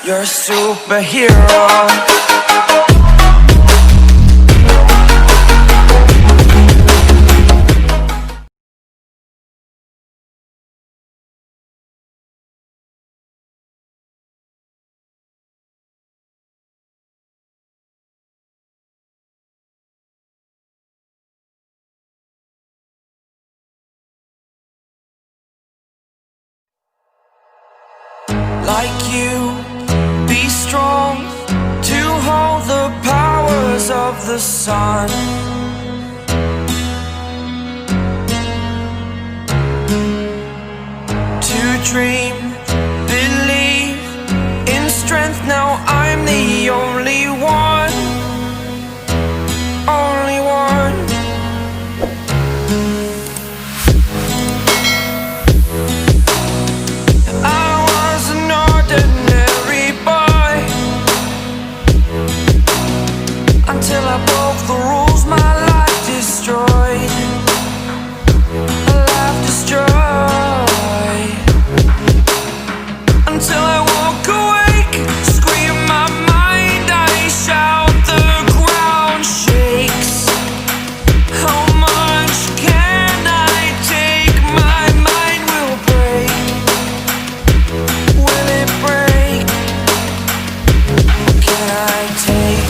You're a superhero. Like you, be strong to hold the powers of the sun. To dream, believe in strength. Now I'm the only one, only one. Until I broke the rules, my life destroyed. A life destroyed. Until I walk awake, scream my mind, I shout, the ground shakes. How much can I take? My mind will break. Will it break? Can I take?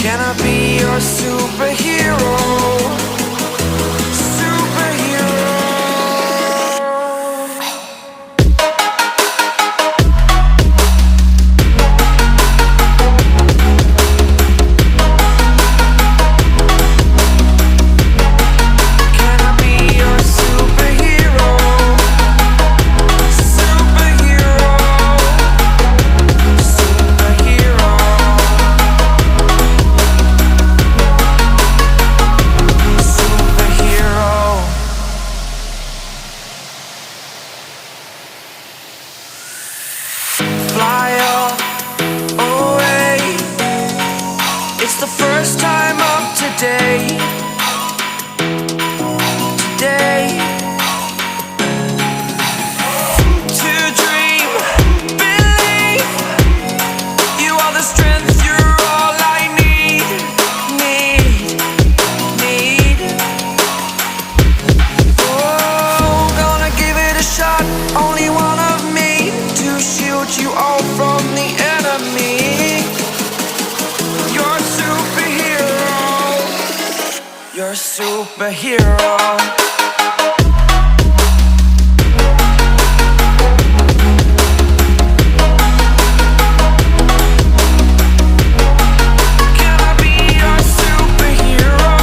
Can I be your superhero? Superhero. Can I be your superhero? Superhero. Superhero. Fly away. It's the first time of today. Today. To dream, believe. You are the strength, you're all I need. Need. Oh, gonna give it a shot. Only one of me to shield you all from the enemy. You're a superhero. You're a superhero. Can I be your superhero?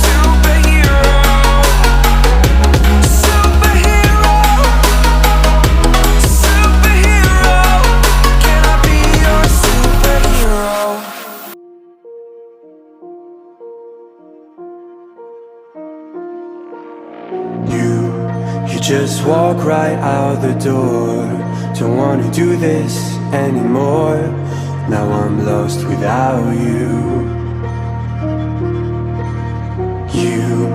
Superhero. Superhero. Superhero. Can I be your superhero? You just walk right out the door. Don't wanna do this anymore. Now I'm lost without you. You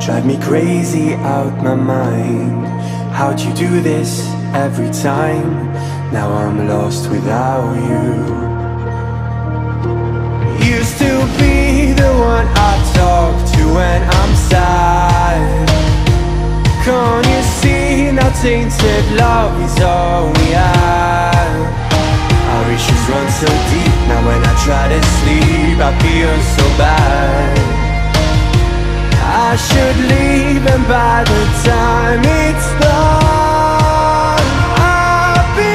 drive me crazy out my mind. How'd you do this every time? Now I'm lost without you. Used to be the one I talk to when I'm sad. Can't you see now tainted love is all we have? Our issues run so deep. Now when I try to sleep I feel so bad. I should leave, and by the time it's done I'll be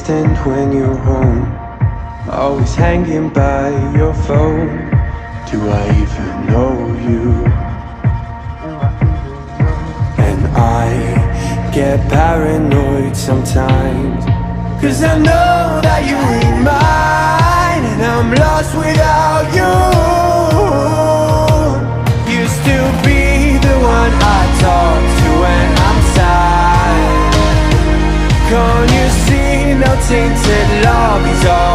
distant when you're home, always hanging by your phone. Do I even know you? And I get paranoid sometimes, 'cause I know that you ain't mine, and I'm lost without you. Used to be the one I talk to when I'm sad. Can't you see now tainted love is all